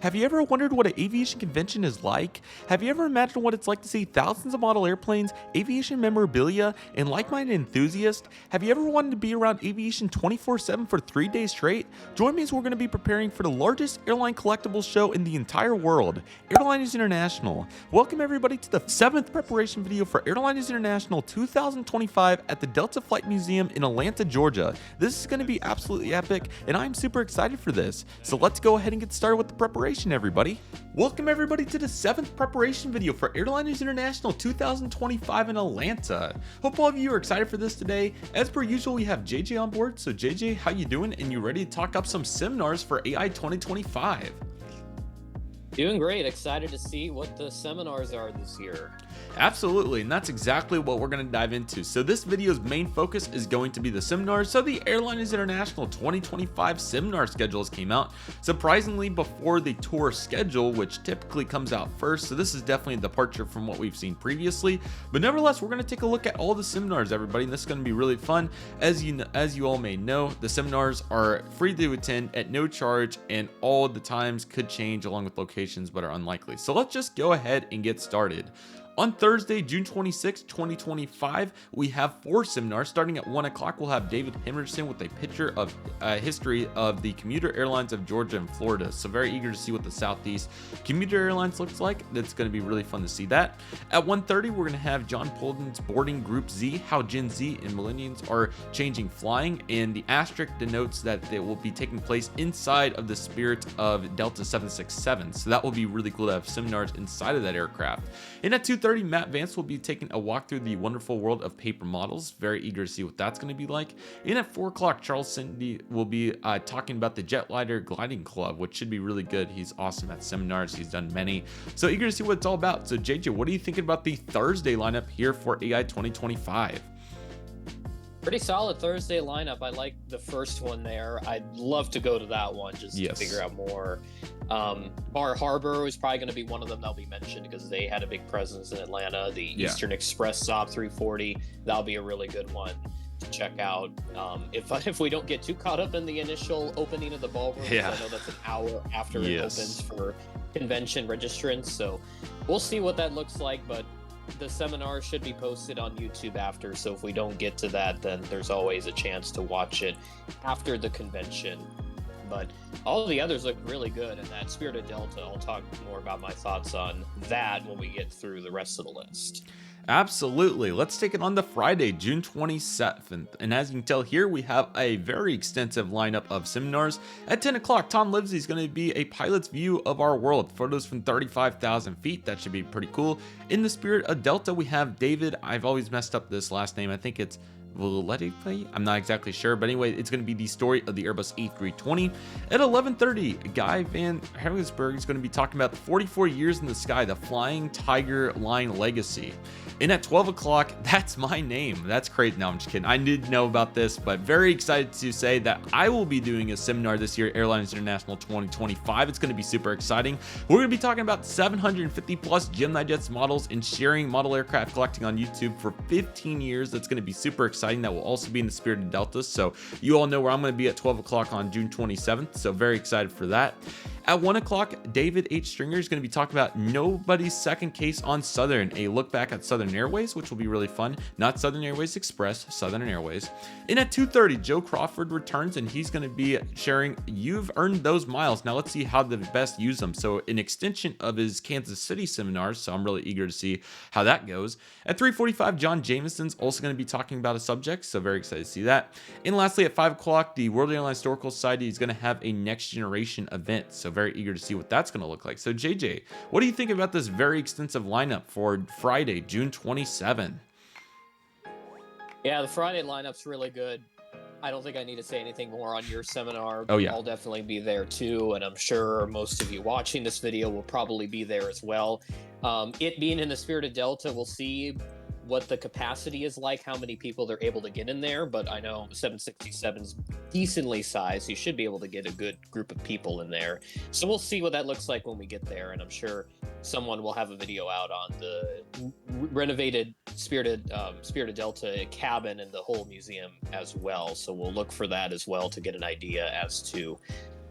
Have you ever wondered what an aviation convention is like? Have you ever imagined what it's like to see thousands of model airplanes, aviation memorabilia, and like-minded enthusiasts? Have you ever wanted to be around aviation 24/7 for 3 days straight? Join me as we're going to be preparing for the largest airline collectibles show in the entire world, Airliners International. Welcome everybody to the 7th preparation video for Airliners International 2025 at the Delta Flight Museum in Atlanta, Georgia. This is going to be absolutely epic, and I'm super excited for this. So let's go ahead and get started with the preparation, everybody. Welcome everybody to the 7th preparation video for Airliners International 2025 in Atlanta. Hope all of you are excited for this today. As per usual, we have JJ on board. So JJ, how you doing? And you ready to talk up some seminars for AI 2025? Doing great. Excited to see what the seminars are this year. Absolutely, and that's exactly what we're going to dive into. So this video's main focus is going to be the seminars. So the Airliners International 2025 seminar schedules came out surprisingly before the tour schedule, which typically comes out first. So this is definitely a departure from what we've seen previously. But nevertheless, we're going to take a look at all the seminars, everybody, and this is going to be really fun. As you all may know, the seminars are free to attend at no charge, and all the times could change along with locations, but are unlikely. So let's just go ahead and get started. On Thursday, June 26, 2025, we have 4 seminars. Starting at 1 o'clock, we'll have David Henderson with a picture of history of the commuter airlines of Georgia and Florida. So very eager to see what the Southeast commuter airlines looks like. That's going to be really fun to see that. At 1:30, we're going to have John Polden's Boarding Group Z, how Gen Z and millennials are changing flying. And the asterisk denotes that it will be taking place inside of the Spirit of Delta 767. So that will be really cool to have seminars inside of that aircraft. And at 2:30, Matt Vance will be taking a walk through the wonderful world of paper models. Very eager to see what that's going to be like. And at 4 o'clock, Charles Cindy will be talking about the Jetliner Gliding Club, which should be really good. He's awesome at seminars. He's done many. So eager to see what it's all about. So JJ, what are you thinking about the Thursday lineup here for AI 2025? Pretty solid Thursday lineup. I like the first one there. I'd love to go to that one just to figure out more. Bar Harbor is probably going to be one of them that'll be mentioned because they had a big presence in Atlanta. The Eastern Express Saab 340, that'll be a really good one to check out. If we don't get too caught up in the initial opening of the ballroom, I know that's an hour after it opens for convention registrants. So we'll see what that looks like, but the seminar should be posted on YouTube after, so if we don't get to that, then there's always a chance to watch it after the convention. But all the others look really good, and that Spirit of Delta, I'll talk more about my thoughts on that when we get through the rest of the list. Absolutely. Let's take it on to Friday, June 27th. And as you can tell here, we have a very extensive lineup of seminars. At 10 o'clock, Tom Livesey is going to be a pilot's view of our world. Photos from 35,000 feet. That should be pretty cool. In the Spirit of Delta, we have David. I've always messed up this last name. I think it's Valetti. I'm not exactly sure, but anyway, it's going to be the story of the Airbus A320. At 11:30, Guy Van Herlingsberg is going to be talking about the 44 years in the sky, the Flying Tiger Line legacy. And at 12 o'clock, that's my name. That's crazy. No, I'm just kidding. I didn't know about this, but very excited to say that I will be doing a seminar this year, Airliners International 2025. It's going to be super exciting. We're going to be talking about 750 plus GeminiJets models and sharing model aircraft collecting on YouTube for 15 years. That's going to be super exciting. That will also be in the Spirit of Delta. So you all know where I'm going to be at 12 o'clock on June 27th. So very excited for that. At 1 o'clock, David H. Stringer is going to be talking about Nobody's Second Case on Southern, a look back at Southern Airways, which will be really fun. Not Southern Airways Express, Southern Airways. And at 2:30, Joe Crawford returns, and he's going to be sharing You've Earned Those Miles. Now let's see how to best use them. So an extension of his Kansas City seminars, so I'm really eager to see how that goes. At 3:45, John Jameson's also going to be talking about a subject, so very excited to see that. And lastly, at 5 o'clock, the World Airline Historical Society is going to have a next generation event, so very eager to see what that's going to look like. So JJ, what do you think about this very extensive lineup for Friday, June 27? Yeah, the Friday lineup's really good. I don't think I need to say anything more on your seminar. Oh, yeah. I'll definitely be there too, and I'm sure most of you watching this video will probably be there as well. It being in the Spirit of Delta, we'll see what the capacity is like, how many people they're able to get in there, but I know 767's decently sized. You should be able to get a good group of people in there. So we'll see what that looks like when we get there, and I'm sure someone will have a video out on the renovated Spirit of Delta cabin and the whole museum as well. So we'll look for that as well to get an idea as to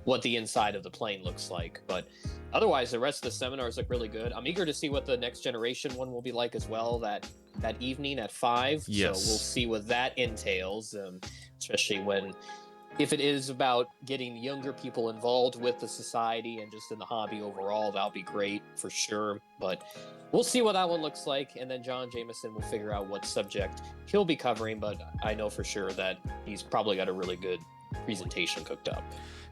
what the inside of the plane looks like. But otherwise, the rest of the seminars look really good. I'm eager to see what the next generation one will be like as well. That evening at 5. Yes. So we'll see what that entails, especially if it is about getting younger people involved with the society and just in the hobby overall. That'll be great for sure. But we'll see what that one looks like. And then John Jameson will figure out what subject he'll be covering. But I know for sure that he's probably got a really good presentation cooked up.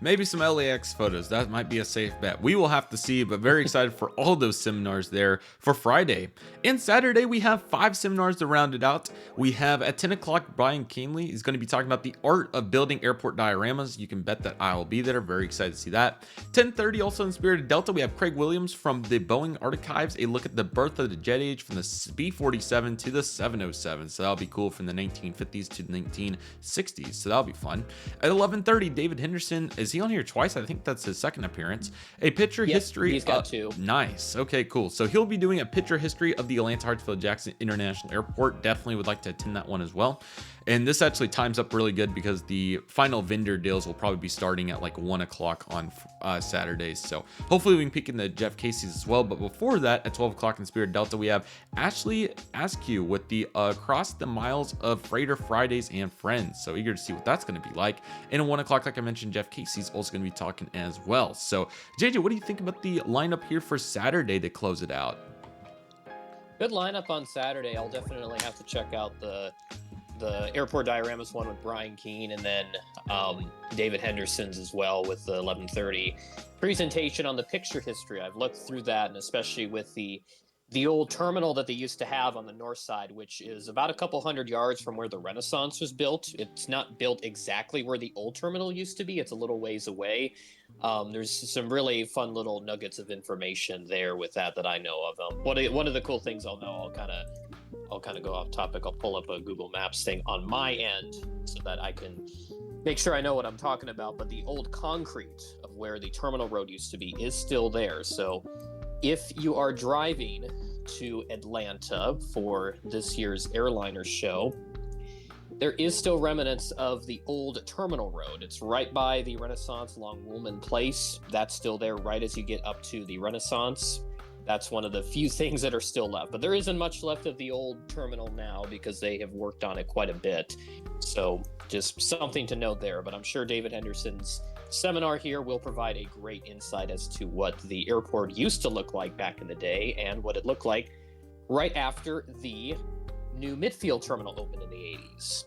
Maybe some LAX photos. That might be a safe bet. We will have to see, but very excited for all those seminars there for Friday. And Saturday, we have 5 seminars to round it out. We have at 10 o'clock, Brian Canley is going to be talking about the art of building airport dioramas. You can bet that I will be there. Very excited to see that. 10:30, also in Spirit of Delta, we have Craig Williams from the Boeing Archives, a look at the birth of the jet age from the B-47 to the 707. So that'll be cool, from the 1950s to the 1960s. So that'll be fun. At 11:30, David Henderson, is he on here twice? I think that's his second appearance. A picture history. He's got 2. Nice. Okay, cool. So he'll be doing a picture history of the Atlanta Hartsfield Jackson International Airport. Definitely would like to attend that one as well. And this actually times up really good because the final vendor deals will probably be starting at like 1 o'clock on Saturdays. So hopefully we can peek into Jeff Casey's as well. But before that, at 12 o'clock in Spirit Delta, we have Ashley Askew with the Across the Miles of Freighter Fridays and Friends. So eager to see what that's going to be like. And at 1 o'clock, like I mentioned, Jeff Casey's also going to be talking as well. So JJ, what do you think about the lineup here for Saturday to close it out? Good lineup on Saturday. I'll definitely have to check out the airport dioramas one with Brian Keene, and then David Henderson's as well with the 11:30 presentation on the picture history. I've looked through that, and especially with the old terminal that they used to have on the north side, which is about a couple hundred yards from where the Renaissance was built. It's not built exactly where the old terminal used to be. It's a little ways away. There's some really fun little nuggets of information there with that I know of. One of the cool things I'll know, I'll kind of go off topic. I'll pull up a Google Maps thing on my end so that I can make sure I know what I'm talking about. But the old concrete of where the terminal road used to be is still there. So if you are driving to Atlanta for this year's Airliners show, there is still remnants of the old terminal road. It's right by the Renaissance along Woolman Place. That's still there right as you get up to the Renaissance. That's one of the few things that are still left. But there isn't much left of the old terminal now because they have worked on it quite a bit. So just something to note there. But I'm sure David Henderson's seminar here will provide a great insight as to what the airport used to look like back in the day and what it looked like right after the new midfield terminal opened in the 80s.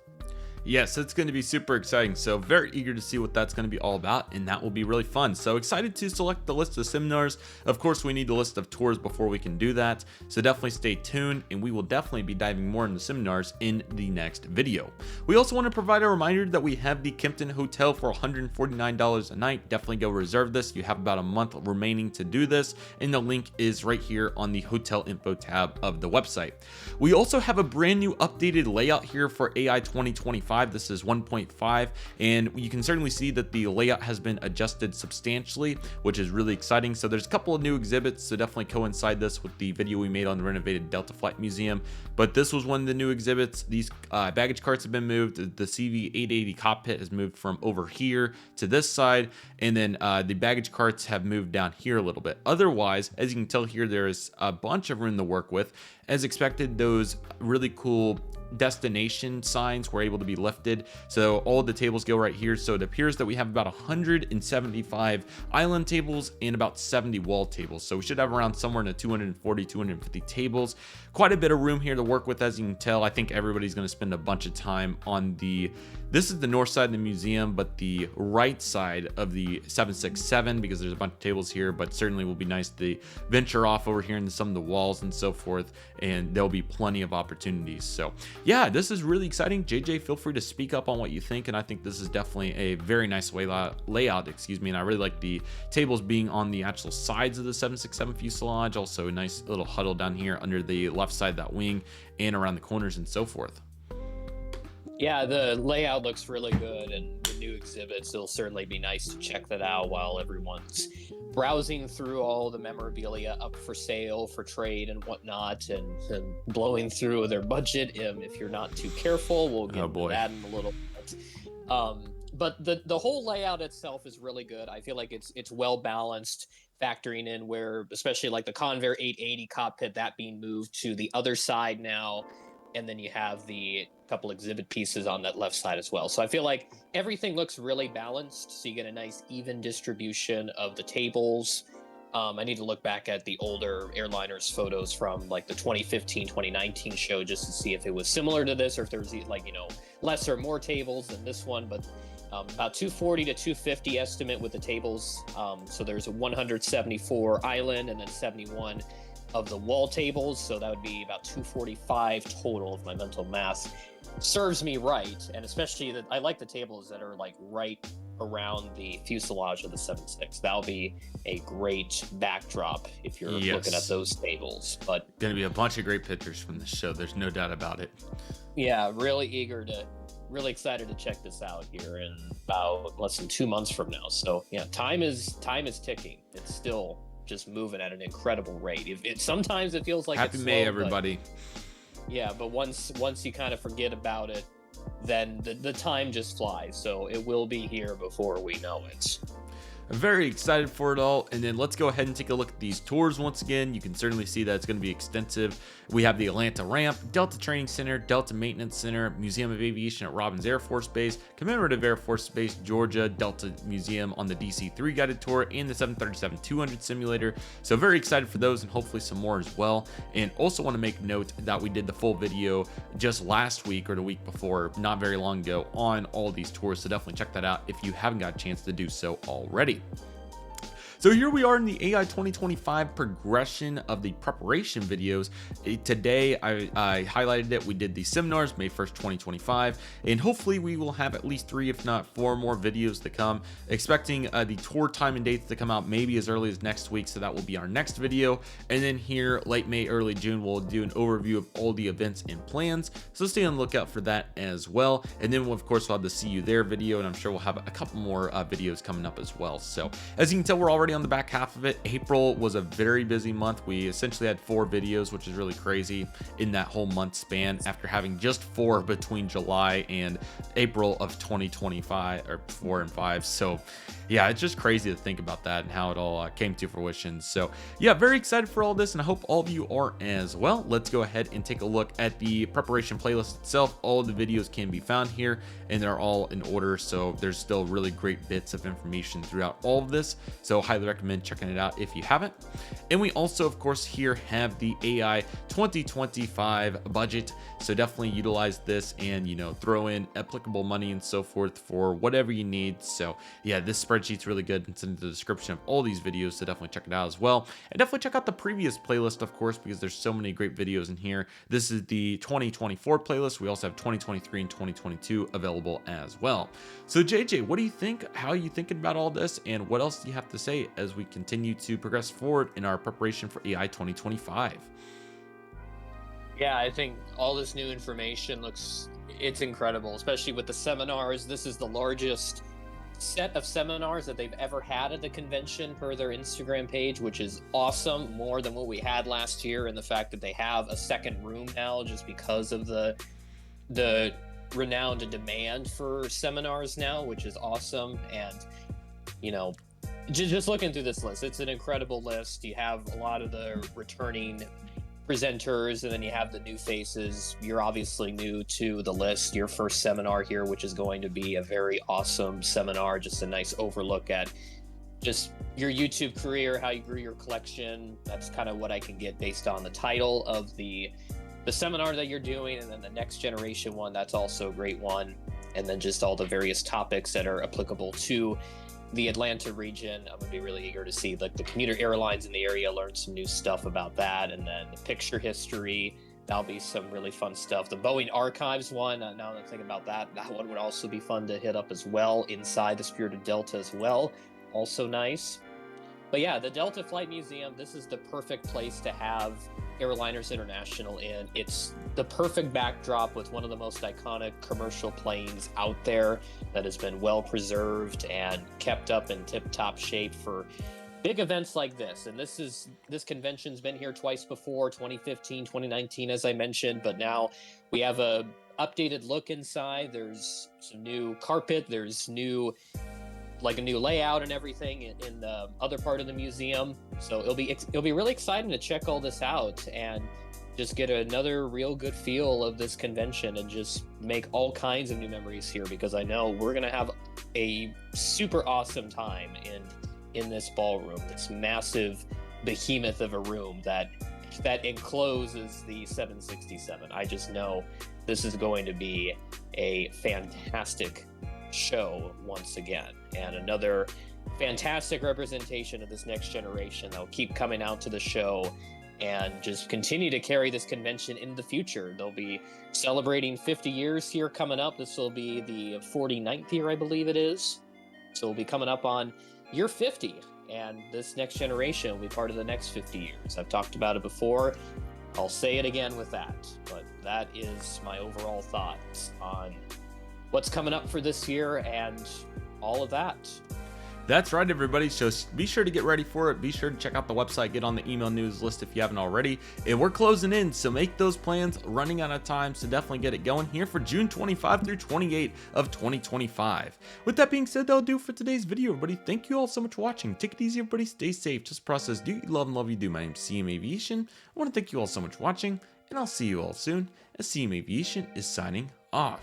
Yes, it's going to be super exciting. So very eager to see what that's going to be all about, and that will be really fun. So excited to select the list of seminars. Of course, we need the list of tours before we can do that. So definitely stay tuned, and we will definitely be diving more into seminars in the next video. We also want to provide a reminder that we have the Kempton Hotel for $149 a night. Definitely go reserve this. You have about a month remaining to do this, and the link is right here on the hotel info tab of the website. We also have a brand new updated layout here for AI2025. This is 1.5, and you can certainly see that the layout has been adjusted substantially, which is really exciting. So there's a couple of new exhibits to definitely coincide this with the video we made on the renovated Delta Flight Museum, but this was one of the new exhibits. These baggage carts have been moved. The CV880 cockpit has moved from over here to this side, and then the baggage carts have moved down here a little bit. Otherwise, as you can tell here, there is a bunch of room to work with. As expected, those really cool destination signs were able to be lifted, so all the tables go right here. So it appears that we have about 175 island tables and about 70 wall tables, so we should have around somewhere in the 240-250 tables. Quite a bit of room here to work with. As you can tell, I think everybody's going to spend a bunch of time on this is the north side of the museum, but the right side of the 767, because there's a bunch of tables here, but certainly will be nice to venture off over here into some of the walls and so forth, and there'll be plenty of opportunities. So yeah, this is really exciting. JJ, feel free to speak up on what you think, and I think this is definitely a very nice layout, and I really like the tables being on the actual sides of the 767 fuselage. Also a nice little huddle down here under the left side of that wing and around the corners and so forth. Yeah, the layout looks really good, and the new exhibits, it'll certainly be nice to check that out while everyone's browsing through all the memorabilia up for sale, for trade and whatnot, and blowing through their budget if you're not too careful. We'll get into that in a little bit. but the whole layout itself is really good. I feel like it's well balanced, factoring in where, especially like the Convair 880 cockpit, that being moved to the other side now, and then you have the couple exhibit pieces on that left side as well. So I feel like everything looks really balanced. So you get a nice even distribution of the tables. I need to look back at the older airliners photos from like the 2015, 2019 show just to see if it was similar to this or if there's like, less or more tables than this one. But about 240 to 250 estimate with the tables. So there's a 174 island and then 71 of the wall tables. So that would be about 245 total if my mental math serves me right. And especially that I like the tables that are like right around the fuselage of the 76. That'll be a great backdrop if you're looking at those tables. But gonna be a bunch of great pictures from the show, there's no doubt about it. Yeah, really excited to check this out here in about less than 2 months from now. So yeah, time is ticking. It's still just moving at an incredible rate. Sometimes it feels like Happy it's May, slow, everybody. But once you kind of forget about it, then the time just flies. So it will be here before we know it. I'm very excited for it all. And then let's go ahead and take a look at these tours once again. You can certainly see that it's going to be extensive. We have the Atlanta Ramp, Delta Training Center, Delta Maintenance Center, Museum of Aviation at Robins Air Force Base, Commemorative Air Force Base, Georgia, Delta Museum on the DC-3 guided tour, and the 737-200 simulator. So very excited for those and hopefully some more as well. And also want to make note that we did the full video just last week or the week before, not very long ago, on all these tours. So definitely check that out if you haven't got a chance to do so already. So here we are in the AI 2025 progression of the preparation videos. Today, I highlighted it. We did the seminars, May 1st, 2025, and hopefully we will have at least 3, if not 4 more videos to come. Expecting the tour time and dates to come out maybe as early as next week, so that will be our next video. And then here, late May, early June, we'll do an overview of all the events and plans, so stay on the lookout for that as well. And then, of course, we'll have the See You There video, and I'm sure we'll have a couple more videos coming up as well. So as you can tell, we're already on the back half of it. April was a very busy month. We essentially had 4 videos, which is really crazy in that whole month span after having just 4 between July and April of 2025, or 4 and 5. So yeah, it's just crazy to think about that and how it all came to fruition. So yeah, very excited for all this, and I hope all of you are as well. Let's go ahead and take a look at the preparation playlist itself. All of the videos can be found here, and they're all in order, so there's still really great bits of information throughout all of this, so highly recommend checking it out if you haven't. And we also, of course, here have the AI 2025 budget, so definitely utilize this and throw in applicable money and so forth for whatever you need. So yeah, this spreadsheet's really good. It's in the description of all these videos, so definitely check it out as well. And definitely check out the previous playlist, of course, because there's so many great videos in here. This is the 2024 playlist. We also have 2023 and 2022 available as well. So JJ, what do you think? How are you thinking about all this? And what else do you have to say as we continue to progress forward in our preparation for AI 2025? Yeah, I think all this new information it's incredible, especially with the seminars. This is the largest set of seminars that they've ever had at the convention per their Instagram page, which is awesome, more than what we had last year, and the fact that they have a second room now just because of the renowned demand for seminars now, which is awesome. And just looking through this list, it's an incredible list. You have a lot of the returning presenters, and then you have the new faces. You're obviously new to the list, your first seminar here, which is going to be a very awesome seminar, just a nice overlook at just your YouTube career, how you grew your collection. That's kind of what I can get based on the title of the seminar that you're doing. And then the next generation one, that's also a great one. And then just all the various topics that are applicable to the Atlanta region. I'm gonna be really eager to see like the commuter airlines in the area, learn some new stuff about that. And then the picture history, that'll be some really fun stuff. The Boeing Archives one, now that I'm thinking about that one would also be fun to hit up as well, inside the Spirit of Delta as well, also nice. But yeah, the Delta Flight Museum, this is the perfect place to have Airliners International in. It's the perfect backdrop with one of the most iconic commercial planes out there that has been well preserved and kept up in tip-top shape for big events like this. And this convention's been here twice before, 2015, 2019, as I mentioned, but now we have a updated look inside. There's some new carpet. There's new like a new layout and everything in the other part of the museum. So it'll be really exciting to check all this out and just get another real good feel of this convention and just make all kinds of new memories here, because I know we're gonna have a super awesome time in this ballroom, this massive behemoth of a room that encloses the 767. I just know this is going to be a fantastic show once again, and another fantastic representation of this next generation that will keep coming out to the show and just continue to carry this convention in the future. They'll be celebrating 50 years here coming up. This will be the 49th year, I believe it is. So we'll be coming up on year 50, and this next generation will be part of the next 50 years. I've talked about it before. I'll say it again with that, but that is my overall thoughts on what's coming up for this year and all of that. That's right, everybody. So be sure to get ready for it. Be sure to check out the website, get on the email news list if you haven't already. And we're closing in, so make those plans. Running out of time, so definitely get it going here for June 25 through 28 of 2025. With that being said, that'll do for today's video, everybody. Thank you all so much for watching. Take it easy, everybody. Stay safe. Just process. Do you love and love you do. My name's CM Aviation. I want to thank you all so much for watching, and I'll see you all soon as CM Aviation is signing off.